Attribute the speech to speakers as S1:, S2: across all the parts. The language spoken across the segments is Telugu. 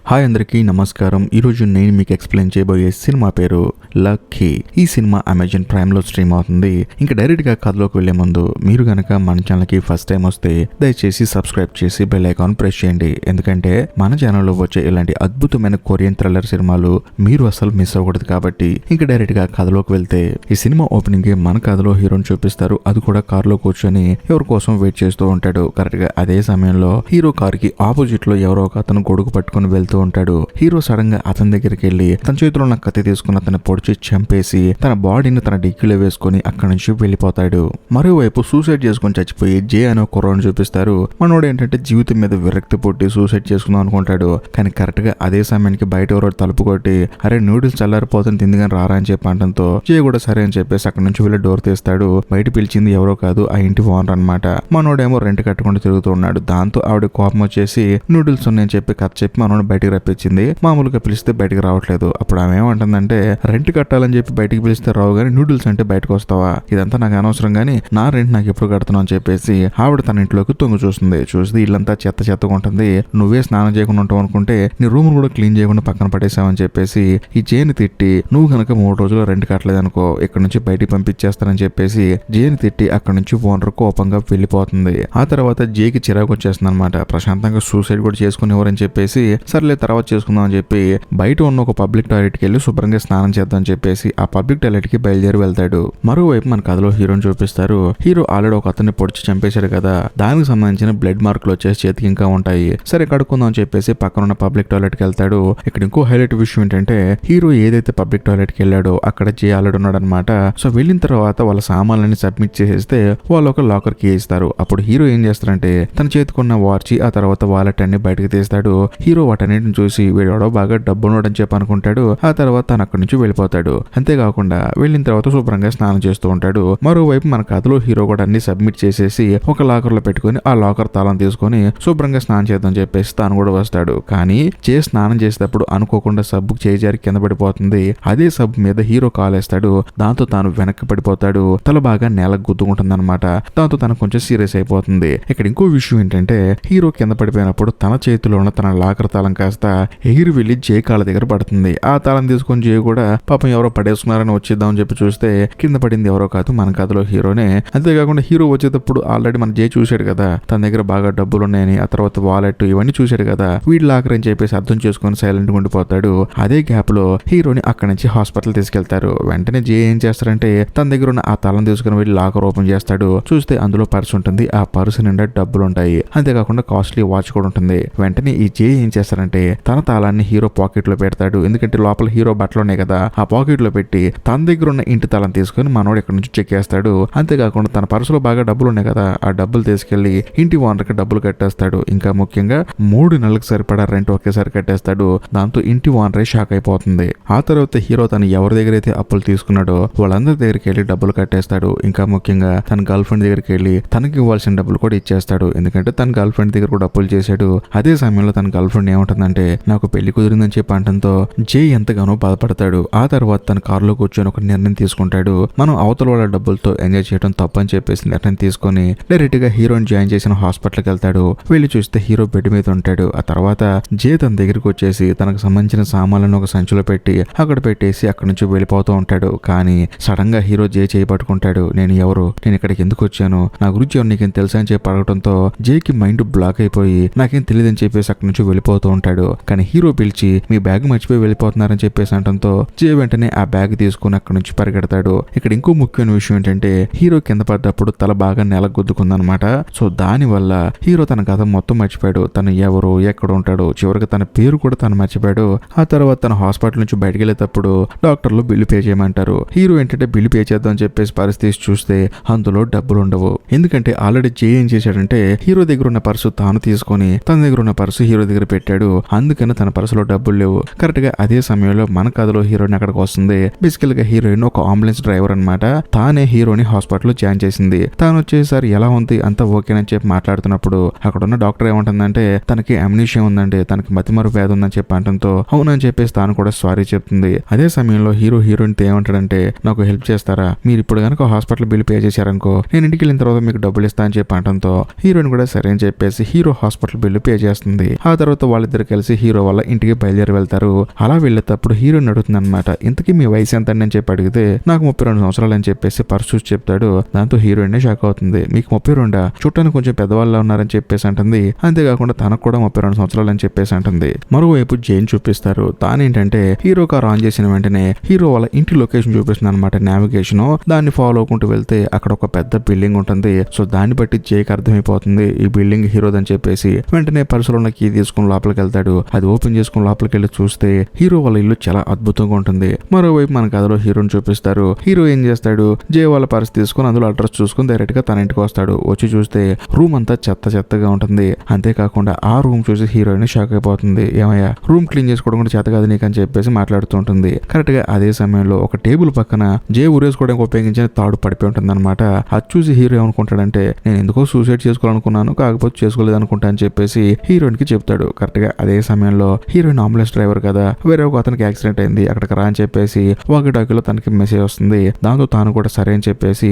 S1: హాయ్ అందరికీ నమస్కారం. ఈరోజు నేను మీకు ఎక్స్ప్లెయిన్ చేయబోయే సినిమా పేరు లక్కీ. ఈ సినిమా అమెజాన్ ప్రైమ్ లో స్ట్రీమ్ అవుతుంది. ఇంకా డైరెక్ట్ గా కథలోకి వెళ్లే ముందు మీరు గనక మన ఛానల్ కి ఫస్ట్ టైం వస్తే దయచేసి సబ్స్క్రైబ్ చేసి బెల్ ఐకాన్ ప్రెస్ చేయండి. ఎందుకంటే మన ఛానల్లో వచ్చే ఇలాంటి అద్భుతమైన కొరియన్ థ్రిల్లర్ సినిమాలు మీరు అసలు మిస్ అవ్వకూడదు. కాబట్టి ఇంకా డైరెక్ట్ గా కథలోకి వెళ్తే ఈ సినిమా ఓపెనింగ్ కి మన కథలో హీరోని చూపిస్తారు. అది కూడా కార్ లో కూర్చొని ఎవరి కోసం వెయిట్ చేస్తూ ఉంటాడు. కరెక్ట్ గా అదే సమయంలో హీరో కార్ కి ఆపోజిట్ లో ఎవరో ఒక అతను గొడుగు పట్టుకుని వెళ్తూ ఉంటాడు. హీరో సడన్ గా అతని దగ్గరికి వెళ్లి తన చేతిలో ఉన్న కత్తి తీసుకుని అతన్ని పొడిచి చంపేసి తన బాడీని తన డిక్కీలో వేసుకుని అక్కడి నుంచి వెళ్లిపోతాడు. మరోవైపు సూసైడ్ చేసుకుని చచ్చిపోయి జే అనే కుర్రాడిని చూపిస్తారు. మనోడు ఏంటంటే జీవితం మీద విరక్తి పుట్టి సూసైడ్ చేసుకుందాం అనుకుంటాడు. కానీ కరెక్ట్ గా అదే సమయానికి బయట ఎవరో తలుపు కొట్టి అరే నూడిల్స్ చల్లారిపోతుంది తిందిగాని రారా అని చెప్పి అంటంతో జే కూడా సరే అని చెప్పేసి అక్కడి నుంచి వెళ్ళి డోర్ తీస్తాడు. బయట పిలిచింది ఎవరో కాదు, ఆ ఇంటి ఓనర్ అనమాట. మనోడేమో రెంట్ కట్టకుండా తిరుగుతూ ఉన్నాడు. దాంతో ఆవిడ కోపం వచ్చేసి నూడిల్స్ ఉన్నాయని చెప్పి కథ చెప్పి మనోడు బయటికి రప్పించింది. మామూలుగా పిలిస్తే బయటికి రావట్లేదు. అప్పుడు ఆమె ఏమంటుందంటే రెంట్ కట్టాలని చెప్పి బయటికి పిలిస్తే రావు గానీ నూడిల్స్ అంటే బయటకు వస్తావా, ఇదంతా నాకు అనవసరం గానీ నా రెంట్ నాకు ఎప్పుడు కడుతున్నావు అని చెప్పేసి ఆవిడ తన ఇంట్లోకి తొంగి చూస్తుంది. చూస్తే ఇల్లంతా చెత్త చెత్తగా ఉంటుంది. నువ్వే స్నానం చేయకుండా ఉంటావు అనుకుంటే నీ రూమ్ కూడా క్లీన్ చేయకుండా పక్కన పడేసావని చెప్పేసి ఈ జేని తిట్టి నువ్వు కనుక 3 రోజులు రెంట్ కట్టలేదు అనుకో ఇక్కడ నుంచి బయటికి పంపించేస్తానని చెప్పేసి జేని తిట్టి అక్కడ నుంచి ఓనర్ కోపంగా వెళ్ళిపోతుంది. ఆ తర్వాత జేకి చిరాకు వచ్చేస్తుంది అనమాట. ప్రశాంతంగా సూసైడ్ కూడా చేసుకునేవారని చెప్పేసి సర్లే తర్వాత చేసుకుందాం అని చెప్పి బయట ఉన్న ఒక పబ్లిక్ టాయిలెట్ కి వెళ్ళి శుభ్రంగా స్నానం చేద్దాం చెప్పేసి ఆ పబ్లిక్ టాయిలెట్ కి బయలుదేరి వెళ్తాడు. మరోవైపు మన కథలో హీరోని చూపిస్తారు. హీరో ఆల్రెడీ ఒక అతన్ని పొడిచి చంపేశాడు కదా, దానికి సంబంధించిన బ్లడ్ మార్కులు వచ్చేసి చేతికి ఇంకా ఉంటాయి. సరే కడుక్కుందాం అని చెప్పేసి పక్కన ఉన్న పబ్లిక్ టాయిలెట్ కి వెళ్తాడు. ఇక్కడ ఇంకో హైలైట్ విషయం ఏంటంటే హీరో ఏదైతే పబ్లిక్ టాయిలెట్ కి వెళ్ళాడో అక్కడ జే ఆల్రెడీ ఉన్నాడు అనమాట. సో వెళ్ళిన తర్వాత వాళ్ళ సామాన్లన్నీ సబ్మిట్ చేసేస్తే వాళ్ళు ఒక లాకర్ కి ఇస్తారు. అప్పుడు హీరో ఏం చేస్తారంటే తన చేతికున్న వాచ్ ఆ తర్వాత వాలెట్ అన్ని బయటకు తీస్తాడు. హీరో వాటన్నిటిని చూసి వీడెవడో బాగా డబ్బున్నోడని చెప్పి అనుకుంటాడు. ఆ తర్వాత తను అక్కడి నుంచి వెళ్ళిపోతాడు. అంతేకాకుండా వెళ్ళిన తర్వాత శుభ్రంగా స్నానం చేస్తూ ఉంటాడు. మరోవైపు మన కథలో హీరో కూడా అన్ని సబ్మిట్ చేసేసి ఒక లాకర్ లో పెట్టుకుని ఆ లాకర్ తాళం తీసుకొని శుభ్రంగా స్నానం చేద్దాం చెప్పేసి తాను కూడా వస్తాడు. కానీ స్నానం చేసేటప్పుడు అనుకోకుండా సబ్బు చేజారి కింద పడిపోతుంది. అదే సబ్బు మీద హీరో కాలేస్తాడు. దాంతో తాను వెనక్కి పడిపోతాడు. తల బాగా నేలకు గుద్దుకుంటుంది అనమాట. దాంతో తను కొంచెం సీరియస్ అయిపోతుంది. ఇక్కడ ఇంకో విషయం ఏంటంటే హీరో కింద పడిపోయినప్పుడు తన చేతిలో ఉన్న తన లాకర్ తాళం కాస్త ఎగిరి వెళ్లి జే కాళ్ళ దగ్గర పడుతుంది. ఆ తాళం తీసుకొని జే కూడా పాపం ఎవరో పడేసుకున్నారని వచ్చేద్దామని చెప్పి చూస్తే కింద పడింది ఎవరో కాదు మన కథలో హీరోనే. అంతేకాకుండా హీరో వచ్చేటప్పుడు ఆల్రెడీ మన జే చూశాడు కదా తన దగ్గర బాగా డబ్బులు ఉన్నాయని, ఆ తర్వాత వాలెట్ ఇవన్నీ చూశాడు కదా, వీడి లాకర్ అని చెప్పేసి అర్థం చేసుకొని సైలెంట్ గా ఉండిపోతాడు. అదే గ్యాప్ లో హీరోని అక్కడి నుంచి హాస్పిటల్ తీసుకెళ్తారు. వెంటనే జే ఏం చేస్తారంటే తన దగ్గర ఉన్న ఆ తాళం తీసుకుని వెళ్ళి లాకర్ ఓపెన్ చేస్తాడు. చూస్తే అందులో పర్స్ ఉంటుంది. ఆ పర్స్ నిండా డబ్బులు ఉంటాయి. అంతేకాకుండా కాస్ట్లీ వాచ్ కూడా ఉంటుంది. వెంటనే ఈ జే ఏం చేస్తారంటే తన తాళాన్ని హీరో పాకెట్ లో పెడతాడు. ఎందుకంటే లోపల హీరో బట్టలు ఉన్నాయి కదా, ఆ పాకెట్ లో పెట్టి తన దగ్గర ఉన్న ఇంటి తాళం తీసుకుని మనోడు ఇక్కడ నుంచి చెక్ చేస్తాడు. అంతేకాకుండా తన పర్సులో బాగా డబ్బులు ఉన్నాయి కదా, ఆ డబ్బులు తీసుకెళ్లి ఇంటి ఓనర్ కి డబ్బులు కట్టేస్తాడు. ఇంకా ముఖ్యంగా 3 నెలలకు సరిపడా రెంట్ ఒకేసారి కట్టేస్తాడు. దాంతో ఇంటి ఓనరే షాక్ అయిపోతుంది. ఆ తర్వాత హీరో తను ఎవరి దగ్గర అయితే అప్పులు తీసుకున్నాడో వాళ్ళందరి దగ్గరికి వెళ్ళి డబ్బులు కట్టేస్తాడు. ఇంకా ముఖ్యంగా తన గర్ల్ ఫ్రెండ్ దగ్గరికి వెళ్ళి తనకి ఇవ్వాల్సిన డబ్బులు కూడా ఇచ్చేస్తాడు. ఎందుకంటే తన గర్ల్ ఫ్రెండ్ దగ్గర కూడా అప్పులు చేశాడు. అదే సమయంలో తన గర్ల్ ఫ్రెండ్ ఏమంటుందంటే నాకు పెళ్లి కుదిరిందని చెప్పి అంటంతో జే ఎంతగానో బాధపడతాడు. ఆ తర్వాత తన కారులో కూర్చొని ఒక నిర్ణయం తీసుకుంటాడు. మనం అవతల వాళ్ళ డబ్బులతో ఎంజాయ్ చేయడం తప్పని చెప్పేసి నిర్ణయం తీసుకొని డైరెక్ట్ గా హీరోని జాయిన్ చేసిన హాస్పిటల్కి వెళ్తాడు. వెళ్ళి చూస్తే హీరో బెడ్ మీద ఉంటాడు. ఆ తర్వాత జే తన దగ్గరికి వచ్చేసి తనకు సంబంధించిన సామాన్లను ఒక సంచిలో పెట్టి అక్కడ పెట్టేసి అక్కడి నుంచి వెళ్ళిపోతూ ఉంటాడు. కానీ సడన్ గా హీరో జే చేయి పట్టుకుంటాడు. నేను ఎవరు, నేను ఇక్కడికి ఎందుకు వచ్చాను, నా గురించి ఎవరు నీకేం తెలుసా అని చెప్పి అడగడంతో జేకి మైండ్ బ్లాక్ అయిపోయి నాకేం తెలియదని చెప్పేసి అక్కడి నుంచి వెళ్ళిపోతూ ఉంటాడు. కానీ హీరో పిలిచి మీ బ్యాగ్ మర్చిపోయి వెళ్ళిపోతున్నారని చెప్పేసి అంటంతో జే వెంటనే ఆ బ్యాగ్ తీసుకుని అక్కడి నుంచి పరిగెడతాడు. ఇక్కడ ఇంకో ముఖ్యమైన విషయం ఏంటంటే హీరో కింద పడ్డప్పుడు తల బాగా నెలకు గుద్దుకుందనమాట. సో దాని వల్ల హీరో తన కథ మొత్తం మర్చిపోయాడు. తను ఎవరు, ఎక్కడ ఉంటాడు, చివరికి తన పేరు కూడా తను మర్చిపోయాడు. ఆ తర్వాత తన హాస్పిటల్ నుంచి బయటకు వెళ్ళేటప్పుడు డాక్టర్లు బిల్లు పే చేయమంటారు. హీరో ఏంటంటే బిల్లు పే చేద్దాం చెప్పేసి పరిస్థితి చూస్తే అందులో డబ్బులు ఉండవు. ఎందుకంటే ఆల్రెడీ జే ఏం చేశాడంటే హీరో దగ్గర ఉన్న పర్సు తాను తీసుకొని తన దగ్గర ఉన్న పర్సు హీరో దగ్గర పెట్టాడు. అందుకని తన పర్సులో డబ్బులు లేవు. కరెక్ట్ గా అదే సమయంలో మన కథలో హీరోని అక్కడ అక్కడికి వస్తుంది. బేసికల్ గా హీరోయిన్ ఒక అంబులెన్స్ డ్రైవర్ అనమాట. తానే హీరోని హాస్పిటల్లో జాయిన్ చేసింది. తాను వచ్చేసరి ఎలా ఉంది అంతా ఓకేనని చెప్పి మాట్లాడుతున్నప్పుడు అక్కడ ఉన్న డాక్టర్ ఏమంటుందంటే తనకి అమ్నీషియా ఉందండి, తనకి మతిమరుపు వ్యాధి ఉందని చెప్పి అనడంతో అవునని చెప్పేసి తాను కూడా సారీ చెప్తుంది. అదే సమయంలో హీరోయిన్ తో ఏమంటాడంటే నాకు హెల్ప్ చేస్తారా, మీరు ఇప్పుడు కనుక హాస్పిటల్ బిల్ పే చేశారనుకో నేను ఇంటికి వెళ్ళిన తర్వాత మీకు డబ్బులు ఇస్తా అని చెప్పి అనడంతో హీరోయిన్ కూడా సరే అని చెప్పేసి హీరో హాస్పిటల్ బిల్లు పే చేస్తుంది. ఆ తర్వాత వాళ్ళిద్దరు కలిసి హీరో వాళ్ళ ఇంటికి బయలుదేరి వెళ్తారు. అలా వెళ్ళేటప్పుడు హీరోయిన్ అడుగుతుంది అనమాట, ఇంతకీ మీ వయసు ఎంత అని చెప్పి అడిగితే నాకు 32 సంవత్సరాలు అని చెప్పేసి పర్స్ చూసి చెప్తాడు. దాంతో హీరోయిన్ షాక్ అవుతుంది. మీకు 32 చూడటానికి కొంచెం పెద్దవాళ్ళ ఉన్నారని చెప్పేసి అంటుంది. అంతేకాకుండా తనకు కూడా 32 సంవత్సరాలు అని చెప్పేసి అంటుంది. మరోవైపు జైన్ చూపిస్తారు. తానేంటంటే హీరో కార్ ఆన్ చేసిన వెంటనే హీరో వాళ్ళ ఇంటి లొకేషన్ చూపిస్తుంది అనమాట. నావిగేషన్ దాన్ని ఫాలో అవ్వకుంటూ వెళ్తే అక్కడ ఒక పెద్ద బిల్డింగ్ ఉంటుంది. సో దాన్ని బట్టి జైకి అర్థమైపోతుంది ఈ బిల్డింగ్ హీరోదని చెప్పేసి. వెంటనే పర్సులో ఉన్న కీ తీసుకుని లోపలికి వెళ్తాడు. అది ఓపెన్ చేసుకుని లోపలికి వెళ్ళి చూస్తే హీరో వాళ్ళ ఇల్లు చాలా అద్భుతంగా ఉంటుంది. మరోవైపు మన కథలో హీరోని చూపిస్తారు. హీరో ఏం చేస్తాడు, జే వాళ్ళ పర్స్ తీసుకుని అందులో అడ్రస్ చూసుకుని డైరెక్ట్ గా తన ఇంటికి వస్తాడు. వచ్చి చూస్తే రూమ్ అంతా చెత్తగా ఉంటుంది. అంతేకాకుండా ఆ రూమ్ చూసి హీరోయిన్ షాక్ అయిపోతుంది. ఏమయ్యా రూమ్ క్లీన్ చేసుకోవడం కూడా చేత కాదు నీకు అని చెప్పేసి మాట్లాడుతుంటుంది. కరెక్ట్ గా అదే సమయంలో ఒక టేబుల్ పక్కన జే ఉరేసుకోవడానికి ఉపయోగించిన తాడు పడిపోయి ఉంటుంది అనమాట. అది చూసి హీరో ఏమనుకుంటాడంటే నేను ఎందుకో సూసైడ్ చేసుకోవాలనుకున్నాను కాకపోతే చేసుకోలేదు అనుకుంటా అని చెప్పేసి హీరోయిన్ కి చెప్తాడు. కరెక్ట్ గా అదే సమయంలో హీరోయిన్ అంబులెన్స్ డ్రైవర్ కదా, వేరే ఒక అతనికి యాక్సిడెంట్ అయింది అక్కడికి రా అని చెప్పేసి వాకి టాకీలో తనకి మెసేజ్ వస్తుంది. దాంతో తాను కూడా సరే అని చెప్పేసి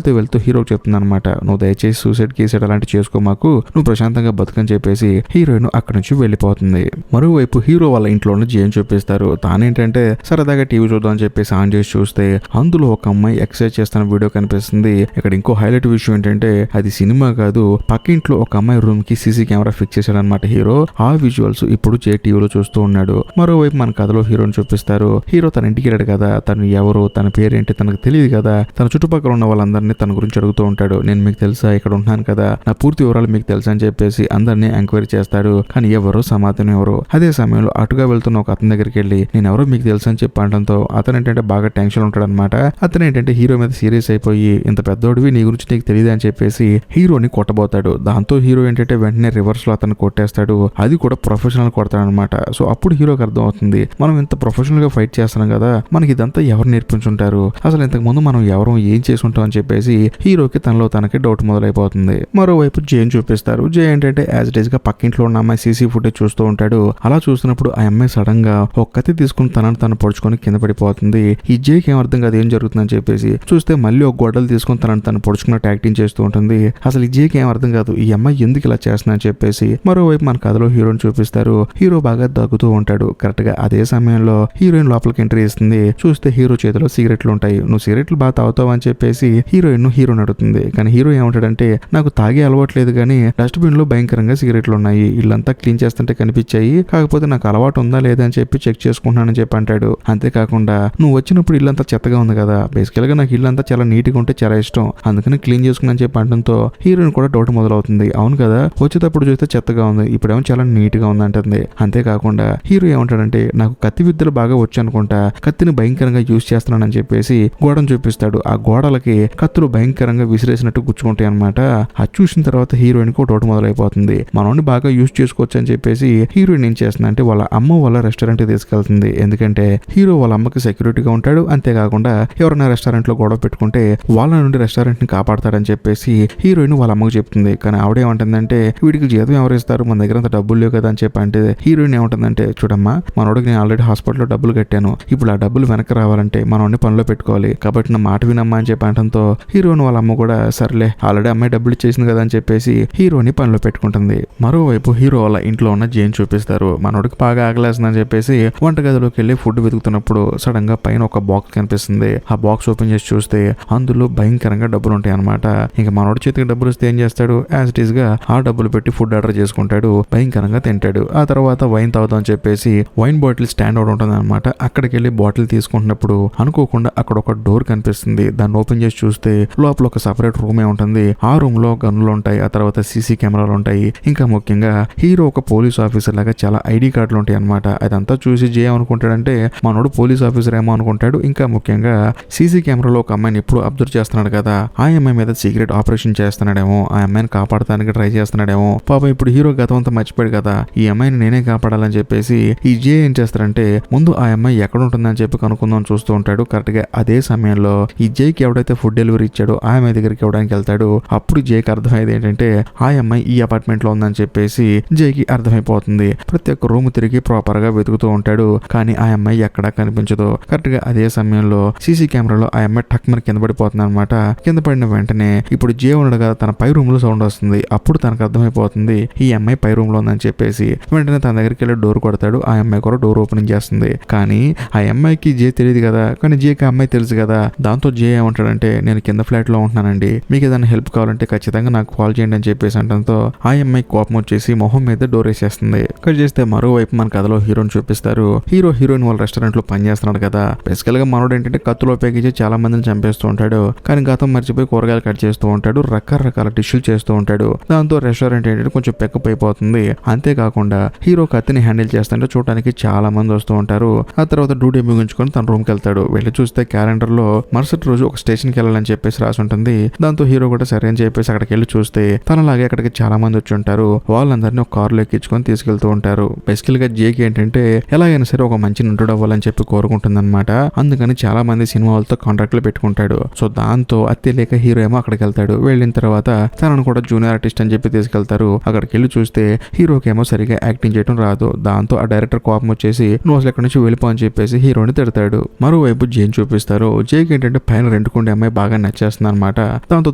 S1: వెళ్తూ హీరోకి చెప్తుంది అనమాట, నువ్వు దయచేసి సూసైడ్ కేసెడ్ అలాంటి చేసుకో మాకు, నువ్వు ప్రశాంతంగా బతుకని చెప్పేసి హీరోయిన్ అక్కడి నుంచి వెళ్ళిపోతుంది. మరోవైపు హీరో వాళ్ళ ఇంట్లోనే జైన్ చూపిస్తారు. తానేంటంటే సరదాగా టీవీ చూద్దాం అని చెప్పేసి ఆన్ చేసి చూస్తే అందులో ఒక అమ్మాయి ఎక్సర్సైజ్ చేస్తున్న వీడియో కనిపిస్తుంది. ఇక్కడ ఇంకో హైలైట్ విషయం ఏంటంటే అది సినిమా కాదు, పక్కింట్లో ఒక అమ్మాయి రూమ్ కి సీసీ కెమెరా ఫిక్స్ చేశాడు అనమాట హీరో. ఆ విజువల్స్ ఇప్పుడు జే టీవీలో చూస్తూ ఉన్నాడు. మరోవైపు మన కథలో హీరోని చూపిస్తారు. హీరో తన ఇంటికి వెళ్ళాడు కదా, తను ఎవరు తన పేరేంటి తనకు తెలియదు కదా. తన చుట్టుపక్కల ఉన్న వాళ్ళందరినీ తన గురించి అడుగుతూ ఉంటాడు. నేను మీకు తెలుసా, ఇక్కడ ఉంటున్నాను కదా, నా పూర్తి వివరాలు మీకు తెలుసా అని చెప్పేసి అందరినీ ఎంక్వైరీ చేస్తాడు. కానీ ఎవరు సమాధానం ఎవరు. అదే సమయంలో అటుగా వెళ్తున్న ఒక అతని దగ్గరికి వెళ్ళి నేను ఎవరో మీకు తెలుసు అని చెప్పి అనడంతో అతను ఏంటంటే బాగా టెన్షన్ ఉంటాడు అనమాట. అతను ఏంటంటే హీరో మీద సీరియస్ అయిపోయి ఇంత పెద్దోడివి నీ గురించి నీకు తెలియదు అని చెప్పేసి హీరోని కొట్టబోతాడు. దాంతో హీరో ఏంటంటే వెంటనే రివర్స్ లో అతను కొట్టేస్తాడు. అది కూడా ప్రొఫెషనల్ కొడతాడు అనమాట. సో అప్పుడు హీరోకి అర్థం అవుతుంది మనం ఇంత ప్రొఫెషనల్ గా ఫైట్ చేస్తున్నాం కదా, మనకి ఇదంతా ఎవరు నేర్పించుంటారు, అసలు ఇంతకు ముందు మనం ఎవరు ఏం చేసి ఉంటాం అని చెప్పేసి హీరోకి తనలో తనకి డౌట్ మొదలైపోతుంది. మరోవైపు జైన్ చూపిస్తారు. జై ఏంటంటే యాజ్ ఇట్ ఈస్ గా పక్కింట్లో ఉన్న అమ్మాయి సీసీ ఫుటేజ్ చూస్తూ ఉంటాడు. అలా చూస్తున్నప్పుడు ఆ అమ్మాయి సడన్ గా ఒక కత్తి తీసుకుని తనను పొడుచుకొని కింద పడిపోతుంది. ఈ జైకి ఏం అర్థం కాదు ఏం జరుగుతుందని చెప్పేసి చూస్తే మళ్ళీ ఒక గొడ్డలు తీసుకుని తను పొడుచుకున్నట్టు యాక్టింగ్ చేస్తూ ఉంటుంది. అసలు ఈ జైకి ఏం అర్థం కాదు ఈ అమ్మాయి ఎందుకు ఇలా చేస్తుందని చెప్పేసి. మరోవైపు మన కథలో హీరోని చూపిస్తారు. హీరో బాగా దగ్గుతూ ఉంటాడు. కరెక్ట్ గా అదే సమయంలో హీరోయిన్ లోపలికి ఎంట్రీ ఇస్తుంది. చూస్తే హీరో చేతిలో సిగరెట్లు ఉంటాయి. నువ్వు సిగరెట్లు బాగా తాగుతావు అని చెప్పేసి హీరోయిన్ అడుగుతుంది. కానీ హీరో ఏమంటాడంటే నాకు తాగే అలవాట్లేదు కానీ డస్ట్బిన్ లో భయంకరంగా సిగరెట్లు ఉన్నాయి, ఇల్లంతా క్లీన్ చేస్తుంటే కనిపించాయి, కాకపోతే నాకు అలవాటు ఉందా లేదా అని చెప్పి చెక్ చేసుకుంటున్నానని చెప్పి అంటాడు. అంతేకాకుండా నువ్వు వచ్చినప్పుడు ఇల్లంతా చెత్తగా ఉంది కదా, బేసికల్ గా నాకు ఇల్లంతా చాలా నీట్ గా ఉంటే చాలా ఇష్టం, అందుకని క్లీన్ చేసుకున్నాను చెప్పి అనడంతో హీరోయిన్ కూడా డౌట్ మొదలవుతుంది. అవును కదా వచ్చేటప్పుడు చూస్తే చెత్తగా ఉంది, ఇప్పుడేమో చాలా నీట్ గా ఉంది అంటుంది. అంతేకాకుండా హీరో ఏమంటాడంటే నాకు కత్తి విద్యలు బాగా వచ్చు అనుకుంటా, కత్తిని భయంకరంగా యూజ్ చేస్తున్నానని చెప్పేసి గోడను చూపిస్తాడు. ఆ గోడలకి కత్తులు భయంకరంగా విసిరేసినట్టు గుచ్చుకుంటాయి అనమాట. అది చూసిన తర్వాత హీరోయిన్ కు డౌట్ మొదలైపోతుంది. మనోని బాగా యూజ్ చేసుకోవచ్చు అని చెప్పేసి హీరోయిన్ ఏం చేస్తుంది అంటే వాళ్ళ అమ్మ వాళ్ళ రెస్టారెంట్ కి తీసుకెళ్తుంది. ఎందుకంటే హీరో వాళ్ళ అమ్మకి సెక్యూరిటీగా ఉంటాడు. అంతేకాకుండా ఎవరైనా రెస్టారెంట్ లో గొడవ పెట్టుకుంటే వాళ్ళ నుండి రెస్టారెంట్ ని కాపాడతాడని చెప్పేసి హీరోయిన్ వాళ్ళ అమ్మకు చెప్తుంది. కానీ ఆవిడ ఏమంటుందంటే వీడికి జీతం ఎవరు ఇస్తారు, మన దగ్గర అంత డబ్బులు లేవు కదా అని చెప్పి అంటే హీరోయిన్ ఏమంటుందంటే చూడమ్మా మనోడికి నేను ఆల్రెడీ హాస్పిటల్లో డబ్బులు కట్టాను, ఇప్పుడు ఆ డబ్బులు వెనక్కి రావాలంటే మనోడిని పనిలో పెట్టుకోవాలి, కాబట్టి నా మాట వినమ్మా అని చెప్పి అనడంతో హీరోయిన్ వాళ్ళ అమ్మ కూడా సర్లే ఆల్రెడీ అమ్మాయి డబ్బులు ఇచ్చేసింది కదా అని చెప్పేసి హీరోని పనిలో పెట్టుకుంటుంది. మరోవైపు హీరో వాళ్ళ ఇంట్లో ఉన్న జైన్ చూపిస్తారు. మనోడికి బాగా ఆకలేస్తుందని చెప్పేసి వంటగదిలోకి వెళ్ళి ఫుడ్ వెతుకుతున్నప్పుడు సడన్ గా పైన ఒక బాక్స్ కనిపిస్తుంది. ఆ బాక్స్ ఓపెన్ చేసి చూస్తే అందులో భయంకరంగా డబ్బులు ఉంటాయి అనమాట. ఇంకా మనోడి చేతికి డబ్బులు వస్తే ఏం చేస్తాడు, యాజ్ ఇట్ ఈస్ గా ఆ డబ్బులు పెట్టి ఫుడ్ ఆర్డర్ చేసుకుంటాడు, భయంకరంగా తింటాడు. ఆ తర్వాత వైన్ తాగుదాం అని చెప్పేసి వైన్ బాటిల్ స్టాండ్ అవుట్ ఉంటుంది అనమాట. అక్కడికి వెళ్ళి బాటిల్ తీసుకుంటున్నప్పుడు అనుకోకుండా అక్కడ ఒక డోర్ కనిపిస్తుంది. దాన్ని ఓపెన్ చేసి చూస్తే లోపల ఒక సపరేట్ రూమే ఉంటుంది. ఆ రూమ్ లో గన్నులు ఉంటాయి, ఆ తర్వాత సీసీ కెమెరాలు ఉంటాయి. ఇంకా ముఖ్యంగా హీరో ఒక పోలీస్ ఆఫీసర్ లాగా చాలా ఐడి కార్డులు ఉంటాయి అనమాట. అదంతా చూసి జే అనుకుంటాడంటే మనోడు పోలీస్ ఆఫీసర్ ఏమో అనుకుంటాడు. ఇంకా ముఖ్యంగా సీసీ కెమెరాలో ఒక అమ్మాయిని ఎప్పుడు అబ్జర్వ్ చేస్తున్నాడు కదా, ఆ అమ్మాయి మీద సీక్రెట్ ఆపరేషన్ చేస్తున్నాడేమో, ఆ అమ్మాయిని కాపాడటానికి ట్రై చేస్తున్నాడేమో. పాపం ఇప్పుడు హీరో గతం అంతా మర్చిపోయాడు కదా, ఈ అమ్మాయిని నేనే కాపాడాలని చెప్పేసి ఈ జే ఏం చేస్తారంటే ముందు ఆ అమ్మాయి ఎక్కడ ఉంటుంది ఉంటుందని చెప్పి కనుక్కుందాం చూస్తూ ఉంటాడు. కరెక్ట్ గా అదే సమయంలో ఈ జేకి ఎవడైతే ఫుడ్ డెలివరీ ఇచ్చాడో ఆ అమ్మాయి దగ్గరికి ఇవ్వడానికి వెళ్తాడు. అప్పుడు జేకి అర్థమయ్యేది ఏంటంటే ఆ అమ్మాయి ఈ అపార్ట్మెంట్ లో ఉందని చెప్పేసి జేకి అర్థమైపోతుంది. ప్రతి ఒక్క రూమ్ తిరిగి ప్రాపర్ గా వెతుకుతూ ఉంటాడు. కానీ ఆ అమ్మాయి ఎక్కడా కనిపించదు. కరెక్ట్ గా అదే సమయంలో సీసీ కెమెరాలో ఆ అమ్మాయి టక్మని కింద పడిపోతుంది అనమాట. కింద పడిన వెంటనే ఇప్పుడు జే ఉన్నాడు కదా, తన పై రూమ్ లో సౌండ్ వస్తుంది. అప్పుడు తనకు అర్థమైపోతుంది ఈ అమ్మాయి పై రూమ్ లో ఉందని చెప్పేసి వెంటనే తన దగ్గరికి వెళ్ళి డోర్ కొడతాడు. ఆ అమ్మాయి కూడా డోర్ ఓపెనింగ్ చేస్తుంది. కానీ ఆ అమ్మాయికి జే తెలియదు కదా, కానీ జేకి ఆ అమ్మాయి తెలుసు కదా. దాంతో జే ఏమంటాడంటే నేను కింద ఫ్లాట్ లో ఉంటున్నానండి, మీకు ఏదైనా హెల్ప్ కావాలంటే ఖచ్చితంగా నాకు కాల్ చేయండి అని చెప్పేసి అంటంతో ఆ అమ్మాయి కోపం వచ్చేసి మొహం మీద డోర్ వేసేస్తుంది. ఇక్కడ చేస్తే మరోవైపు మన కథలో హీరోని చూపిస్తారు. హీరోయిన్ వాళ్ళ రెస్టారెంట్ లో పనిచేస్తున్నాడు కదా. బేసికల్ గా మనోడు ఏంటంటే కత్తులు ఉపయోగించి చాలా మందిని చంపేస్తూ ఉంటాడు. కానీ గతం మర్చిపోయి కూరగాయలు కట్ చేస్తూ ఉంటాడు, రకరకాల డిష్లు చేస్తూ ఉంటాడు. దాంతో రెస్టారెంట్ ఏంటంటే కొంచెం పెక్కప్ అయిపోతుంది. అంతేకాకుండా హీరో కత్తిని హ్యాండిల్ చేస్తుంటే చూడడానికి చాలా మంది వస్తూ ఉంటారు. ఆ తర్వాత డ్యూటీ ముగించుకొని తన రూమ్ కి వెళ్తాడు. వెళ్ళి చూస్తే క్యాలెండర్ లో మరుసటి రోజు ఒక స్టేషన్ కి వెళ్ళాలని చెప్పేసి రాసి ఉంటుంది. దాంతో హీరో కూడా సరే అని చెప్పేసి అక్కడికి వెళ్ళి చూస్తే తనలాగే అక్కడికి చాలా మంది వచ్చి ఉంటారు. వాళ్ళందరినీ ఒక కారులో ఎక్కించుకొని తీసుకెళ్తూ ఉంటారు. బేసికల్ గా జేకి ఏంటంటే ఎలాగైనా సరే ఒక మంచి నటుడు అవ్వాలని చెప్పి కోరుకుంటుంది అనమాట. అందుకని చాలా మంది సినిమాలతో కాంట్రాక్ట్లు పెట్టుకుంటాడు. సో దాంతో అత్యలేక హీరో ఏమో అక్కడికి వెళ్తాడు. వెళ్ళిన తర్వాత తనను కూడా జూనియర్ ఆర్టిస్ట్ అని చెప్పి తీసుకెళ్తారు. అక్కడికి వెళ్ళి చూస్తే హీరోకేమో సరిగా యాక్టింగ్ చేయడం రాదు. దాంతో ఆ డైరెక్టర్ కోపం వచ్చేసి నువ్వు అసలు ఎక్కడి నుంచి వెళ్ళిపో అని చెప్పేసి హీరోని తిడతాడు. మరోవైపు జేని చూపిస్తారు. జేకి ఏంటంటే పైన రెండుకుండే అమ్మాయి బాగా నచ్చేస్తుంది అనమాట. దాంతో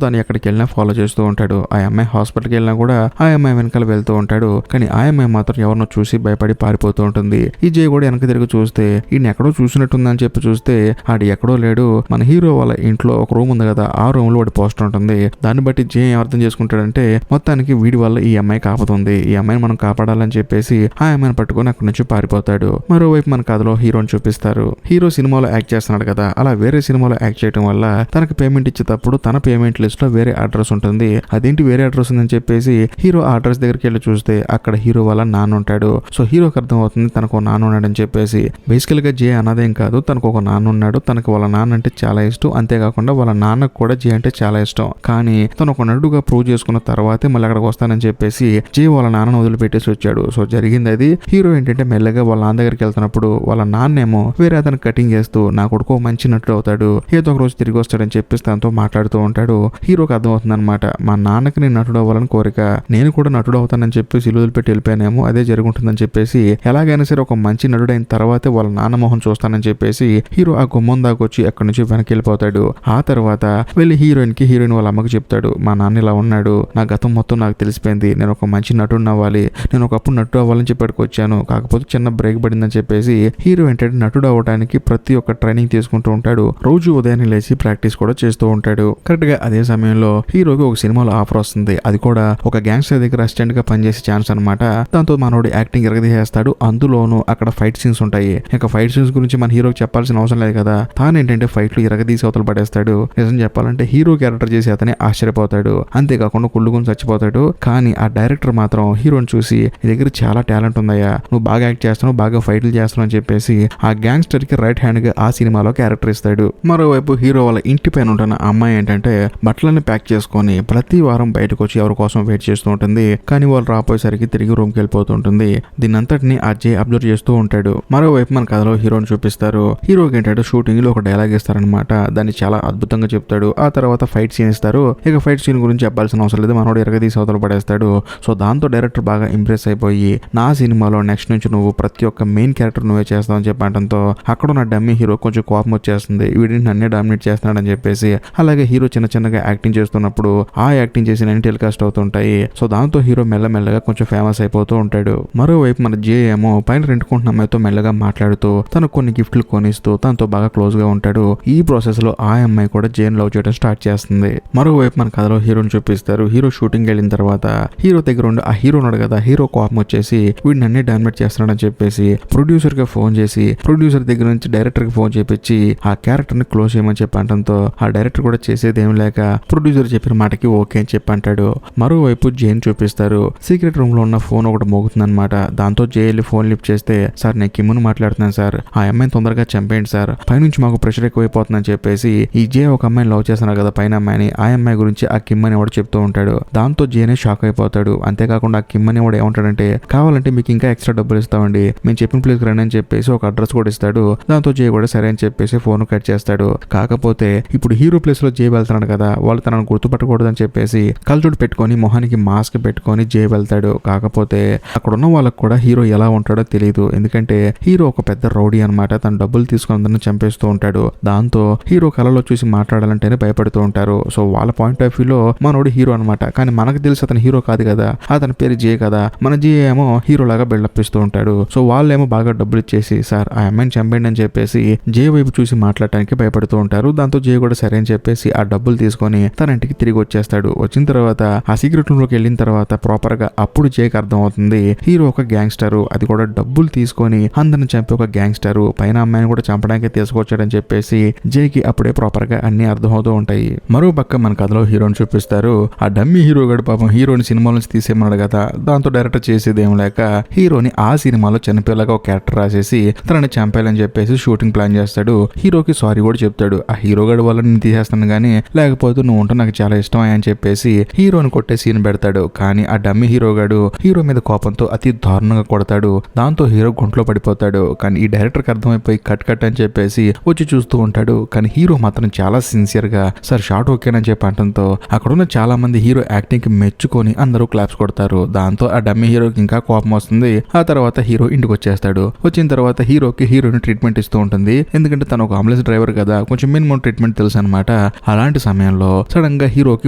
S1: తను ఎక్కడికి వెళ్ళినా ఫాలో చేస్తూ ఉంటాడు. ఆ అమ్మాయి హాస్పిటల్కి వెళ్ళినా కూడా ఆ అమ్మాయి వెనకాల వెళ్తూ ఉంటాడు. కానీ ఆ అమ్మాయి మాత్రం ఎవరినో చూసి భయపడి పారిపోతూ ఉంటుంది. ఈ జే కూడా వెనక తిరిగి చూస్తే ఈయన ఎక్కడో చూసినట్టుందని చెప్పి చూస్తే ఆడు ఎక్కడో లేడు. మన హీరో వాళ్ళ ఇంట్లో ఒక రూమ్ ఉంది కదా, ఆ రూమ్ లో వాడి పోస్టర్ ఉంటుంది. దాన్ని బట్టి జే ఏం అర్థం చేసుకుంటాడంటే మొత్తానికి వీడి వల్ల ఈ అమ్మాయి కాపుతుంది, ఈ అమ్మాయిని మనం కాపాడాలని చెప్పేసి ఆ అమ్మాయిని పట్టుకొని అక్కడి నుంచి పారిపోతాడు. మరోవైపు మన కథలో హీరోని చూపిస్తారు. హీరో సినిమాలో యాక్ట్ చేస్తున్నాడు కదా, అలా వేరే సినిమాలో యాక్ట్ చేయడం వల్ల తనకు పేమెంట్ ఇచ్చేటప్పుడు తన పేమెంట్ లిస్ట్ లో వేరే అడ్రస్ ఉంటుంది. అదేంటి వేరే అడ్రస్ ఉందని చెప్పేసి హీరో ఆ అడ్రస్ దగ్గరికి వెళ్ళి చూస్తే అక్కడ హీరో వాళ్ళ నాన్న ఉంటాడు. సో హీరోకి అర్థం అవుతుంది తనకు నాన్న ఉన్నాడని చెప్పేసి. బేసికల్ గా జే అన్నదేం కాదు, తనకు ఒక నాన్న ఉన్నాడు. తనకు వాళ్ళ నాన్న అంటే చాలా ఇష్టం. అంతేకాకుండా వాళ్ళ నాన్నకు కూడా జే అంటే చాలా ఇష్టం. కానీ తను ఒక నటుడుగా ప్రూవ్ చేసుకున్న తర్వాతే మళ్ళీ అక్కడికి వస్తానని చెప్పేసి జే వాళ్ళ నాన్నను వదిలిపెట్టేసి వచ్చాడు. సో జరిగింది అది. హీరో ఏంటంటే మెల్లగా వాళ్ళ నాన్న దగ్గరికి వెళ్తున్నప్పుడు వాళ్ళ నాన్నేమో వేరే అతను కటింగ్ చేస్తూ నా కొడుకు మంచి నటుడు అవుతాడు, ఏదో ఒక రోజు తిరిగి వస్తాడని చెప్పేసి తనతో మాట్లాడుతూ ఉంటాడు. హీరోకి అర్థమవుతుంది అనమాట మా నాన్నకి నేను నటుడు అవ్వాలని కోరిక, నేను కూడా నటుడు అవుతానని చెప్పేసి ఇల్లు వదిలిపెట్టి వెళ్ళిపోయానేమో అదే జరుగుతుందని చెప్పేసి ఎలాగైనా సరే ఒక మంచి నటుడు అయిన తర్వాతే వాళ్ళ నాన్న మొహం చూస్తానని చెప్పేసి హీరో ఆ గుమ్మం దాకా వచ్చి అక్కడి నుంచి వెనక్కి వెళ్ళిపోతాడు. ఆ తర్వాత వెళ్ళి హీరోయిన్ వాళ్ళ అమ్మకి చెప్తాడు మా నాన్న ఇలా ఉన్నాడు, నా గతం మొత్తం నాకు తెలిసిపోయింది, నేను ఒక మంచి నటుడు అవ్వాలి, నేను ఒకప్పుడు నటుడు అవ్వాలని చెప్పి వచ్చాను, కాకపోతే చిన్న బ్రేక్ పడిందని చెప్పేసి హీరో ఏంటంటే నటుడు అవ్వడానికి ప్రతి ఒక్క ట్రైనింగ్ తీసుకుంటూ ఉంటాడు. రోజు ఉదయాన్నే లేచి ప్రాక్టీస్ కూడా చేస్తూ ఉంటాడు. కరెక్ట్ గా అదే సమయంలో హీరోకి ఒక సినిమాలో ఆఫర్ వస్తుంది. అది కూడా ఒక గ్యాంగ్స్టర్ దగ్గర అసిస్టెంట్ గా పనిచేసే ఛాన్స్ అనమాట. దాంతో మనోడు యాక్టింగ్ ఎరగదీసేస్తాడు. అందులోనూ అక్కడ ఫైట్ సీన్స్ ఉంటాయి. ఇంకా ఫైట్ సీన్స్ గురించి మన హీరోకి చెప్పాల్సిన అవసరం లేదు కదా, తాను ఏంటంటే ఫైట్లు ఎరగదీసి అవతల పడేస్తాడు. నిజం చెప్పాలంటే హీరో క్యారెక్టర్ చేసి అతనే ఆశ్చర్యపోతాడు. అంతేకాకుండా కుళ్ళుకొని చచ్చిపోతాడు. కానీ ఆ డైరెక్టర్ మాత్రం హీరోని చూసి నీ దగ్గర చాలా టాలెంట్ ఉందయ్యా, నువ్వు బాగా యాక్ట్ చేస్తున్నావు, బాగా ఫైట్లు చేస్తున్నావు అని చెప్పేసి ఆ గ్యాంగ్స్టర్ కి రైట్ హ్యాండ్ గా ఆ సినిమాలో క్యారెక్టర్ ఇస్తాడు. మరోవైపు హీరో వాళ్ళ ఇంటి పైన ఉంటున్న అమ్మాయి ఏంటంటే బట్టలన్నీ ప్యాక్ చేసుకొని ప్రతి వారం బయటకు వచ్చి ఎవరి కోసం వెయిట్ చేస్తూ ఉంటుంది. కానీ వాళ్ళు రాపోయేసరికి తిరిగి రూమ్ కి వెళ్ళిపోతుంటుంది. దీనంతటిని ఆ జే అబ్జర్వ్ చేస్తూ ఉంటాడు. మరోవైపు మన కథలో హీరోని చూపిస్తారు. హీరోకి ఏంటంటే షూటింగ్ లో ఒక డైలాగ్ ఇస్తారనమాట. దాన్ని చాలా అద్భుతంగా చెప్తాడు. ఆ తర్వాత ఫైట్ సీన్ ఇస్తారు. ఇక ఫైట్ సీన్ గురించి చెప్పాల్సిన అవసరం లేదు, మనోడు ఎరగదీసి అవతల పడేస్తాడు. సో దాంతో డైరెక్టర్ బాగా ఇంప్రెస్ అయిపోయి నా సినిమాలో నెక్స్ట్ నుంచి నువ్వు ప్రతి ఒక్క మెయిన్ క్యారెక్టర్ నువ్వే చేస్తావు అని చెప్పడంతో అక్కడ ఉన్న డమ్మీ హీరో కొంచెం కోపం వచ్చేస్తుంది, వీడిని నన్నే డామినేట్ చేస్తున్నాడని చెప్పేసి. అలాగే హీరో చిన్నగా యాక్టింగ్ చేస్తున్నప్పుడు ఆ యాక్టింగ్ చేసి నేను టెలికాస్ట్ అవుతుంటాయి. సో దాంతో హీరో మెల్లమెల్లగా కొంచెం ఫేమస్ అయిపోతూ ఉంటాడు. మరోవైపు మన జే ఏమో పైన రెండుకుంటున్న అమ్మాయితో మెల్లగా మాట్లాడుతూ తనకు కొన్ని గిఫ్ట్లు కొనిస్తూ తనతో బాగా క్లోజ్ గా ఉంటాడు. ఈ ప్రాసెస్ లో ఆ అమ్మాయి కూడా జేన్ లవ్ చేయడం స్టార్ట్ చేస్తుంది. మరోవైపు మన కథలో హీరోని చూపిస్తారు. హీరో షూటింగ్ వెళ్ళిన తర్వాత హీరో దగ్గర ఉండి ఆ హీరో ఉన్నాడు కదా, హీరో కోపం వచ్చేసి వీడిని నన్నే డామినేట్ చేస్తున్నాడని చెప్పేసి ప్రొడ్యూసర్ గా ఫోన్ చేసి ప్రొడ్యూసర్ దగ్గర నుంచి డైరెక్టర్ కి ఫోన్ చేపించి ఆ క్యారెక్టర్ ని క్లోజ్ చేయమని చెప్పి అంటంతో ఆ డైరెక్టర్ కూడా చేసేది ఏం లేక ప్రొడ్యూసర్ చెప్పిన మాటకి ఓకే అని చెప్పి అంటాడు. మరోవైపు జేన్ చూపిస్తారు. సీక్రెట్ రూమ్ లో ఉన్న ఫోన్ ఒకటి మోగుతుందన్నమాట. దాంతో జే వెళ్ళి ఫోన్ లిఫ్ట్ చేస్తే సార్ నేను కిమ్మును మాట్లాడుతున్నాను సార్, ఆ అమ్మాయిని తొందరగా చంపేయండి సార్, పైనుంచి మాకు ప్రెషర్ ఎక్కువైపోతుందని చెప్పేసి ఈ జే ఒక అమ్మాయిని లవ్ చేస్తున్నారు కదా పైన అమ్మాయిని, ఆ అమ్మాయి గురించి ఆ కిమ్ అని వాడు చెప్తూ ఉంటాడు. దాంతో జేనే షాక్ అయిపోతాడు. అంతేకాకుండా ఆ కిమ్ అని వాడు ఏమంటాడంటే కావాలంటే మీకు ఇంకా ఎక్స్ట్రా డబ్బులు ఇస్తామండి, మేము చెప్పిన ప్లేస్ రండి అని చెప్పేసి ఒక అడ్రస్ కూడా చూపిస్తాడు. దాంతో జే కూడా సరే అని చెప్పేసి ఫోన్ కట్ చేస్తాడు. కాకపోతే ఇప్పుడు హీరో ప్లేస్ లో జే వెళ్తున్నాడు కదా, వాళ్ళు తనను గుర్తుపట్టకూడదు అని చెప్పేసి కళ్ళజోడు పెట్టుకొని మొహానికి మాస్క్ పెట్టుకొని జే వెళ్తాడు. కాకపోతే అక్కడ ఉన్న వాళ్ళకి కూడా హీరో ఎలా ఉంటాడో తెలియదు. ఎందుకంటే హీరో ఒక పెద్ద రౌడీ అనమాట. తను డబ్బులు తీసుకుని అందరిని చంపేస్తూ ఉంటాడు. దాంతో హీరో కళలో చూసి మాట్లాడాలంటేనే భయపడుతూ ఉంటారు. సో వాళ్ళ పాయింట్ ఆఫ్ వ్యూలో మనోడు హీరో అనమాట. కానీ మనకు తెలిసి అతను హీరో కాదు కదా, అతని పేరు జే కదా. మన జే ఏమో హీరో లాగా బిల్డప్ ఇస్తూ ఉంటాడు. సో వాళ్ళేమో బాగా డబ్బులు ఇచ్చేసి సార్ ఆ అమ్మాయిని చంపేయండి అని చెప్పేసి జే వైపు చూసి మాట్లాడటానికి భయపడుతూ ఉంటారు. దాంతో జే కూడా సరే అని చెప్పేసి ఆ డబ్బులు తీసుకొని తన ఇంటికి తిరిగి వచ్చేస్తాడు. వచ్చిన తర్వాత ఆ సీక్రెట్ రూమ్ లోకి వెళ్ళిన తర్వాత ప్రాపర్ గా అప్పుడు జేకి అర్థం అవుతుంది హీరో ఒక గ్యాంగ్స్టర్, అది కూడా డబ్బులు తీసుకొని అందరిని చంపి ఒక గ్యాంగ్స్టర్, పైన అమ్మాయిని కూడా చంపడానికి తీసుకొచ్చాడని చెప్పేసి జేకి అప్పుడే ప్రాపర్ గా అన్ని అర్థమవుతూ ఉంటాయి. మరో పక్క మన కథలో హీరోని చూపిస్తారు. ఆ డమ్మీ హీరో గడు పాపం హీరోని సినిమా నుంచి తీసేయమన్నాడు కదా, దాంతో డైరెక్టర్ చేసేది ఏం లేక హీరోని ఆ సినిమాలో చనిపోయేలాగా ఒక క్యారెక్టర్ రాసేసి తనని చంపేయాలని చెప్పేసి షూటింగ్ ప్లాన్ చేస్తాడు. హీరోకి సారీ కూడా చెప్తాడు. ఆ హీరో గడు వల్ల నేను తీసేస్తాను గానీ లేకపోతే నువ్వు ఉంటే నాకు చాలా ఇష్టం అని చెప్పేసి హీరోని కొట్టే సీన్ పెడతాడు. కానీ ఆ డమ్మీ హీరో గడు హీరో మీద కోపంతో అతి దారుణంగా కొడతాడు. దాంతో హీరో గుంట్లో పడిపోతాడు. కానీ ఈ డైరెక్టర్కి అర్థమైపోయి కట్ అని చెప్పేసి వచ్చి చూస్తూ ఉంటాడు. కానీ హీరో మాత్రం చాలా సిన్సియర్ గా సార్ షార్ట్ ఓకేనని చెప్పి అంటంతో అక్కడున్న చాలా మంది హీరో యాక్టింగ్ కి మెచ్చుకొని అందరూ క్లాప్స్ కొడతారు. దాంతో ఆ డమ్మీ హీరోకి ఇంకా కోపం వస్తుంది. ఆ తర్వాత హీరో ఇంటికి వచ్చేస్తాడు. వచ్చిన తర్వాత హీరోకి హీరోయిన్ ట్రీట్మెంట్ ఇస్తూ ఉంటుంది. ఎందుకంటే తను ఒక అంబులెన్స్ డ్రైవర్ కదా, కొంచెం మినిమం ట్రీట్మెంట్ తెలుసు అనమాట. అలాంటి సమయంలో సడన్ గా హీరోకి